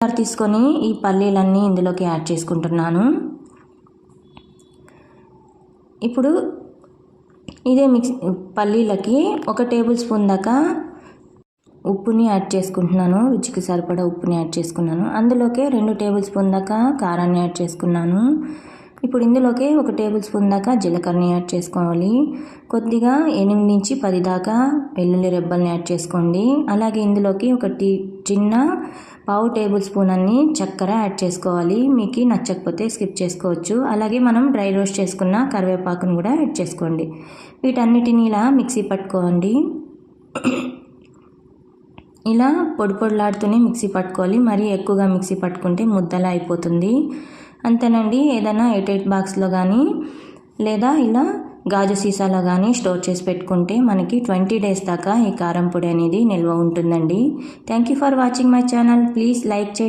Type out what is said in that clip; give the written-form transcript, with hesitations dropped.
తీసుకొని ఈ పల్లీలన్నీ ఇందులోకి యాడ్ చేసుకుంటున్నాను. ఇప్పుడు ఇదే పల్లీలకి 1 టేబుల్ స్పూన్ దాకా ఉప్పుని యాడ్ చేసుకుంటున్నాను. రుచికి సరిపడా ఉప్పుని యాడ్ చేసుకున్నాను. అందులోకే 2 టేబుల్ స్పూన్ దాకా కారాన్ని యాడ్ చేసుకున్నాను. ఇప్పుడు ఇందులోకి 1 టేబుల్ స్పూన్ దాకా జీలకర్రని యాడ్ చేసుకోవాలి. కొద్దిగా 8 నుంచి 10 దాకా వెల్లుల్లి రెబ్బల్ని యాడ్ చేసుకోండి. అలాగే ఇందులోకి చిన్న పావు టేబుల్ స్పూన్ అన్ని చక్కెర యాడ్ చేసుకోవాలి. మీకు నచ్చకపోతే స్కిప్ చేసుకోవచ్చు. అలాగే మనం డ్రై రోస్ట్ చేసుకున్న కరివేపాకును కూడా యాడ్ చేసుకోండి. వీటన్నిటిని ఇలా మిక్సీ పట్టుకోండి. ఇలా పొడిలాడుతూనే మిక్సీ పట్టుకోవాలి. మరీ ఎక్కువగా మిక్సీ పట్టుకుంటే ముద్దలా అయిపోతుంది. అంతేనండి. ఏదైనా ఎయిట్ బాక్స్లో కానీ లేదా ఇలా గాజు సీసాలో కానీ స్టోర్ చేసి పెట్టుకుంటే మనకి 20 డేస్ దాకా ఈ కారం పొడి అనేది నిల్వ ఉంటుందండి. Thank you for watching my channel. Please like చేయండి.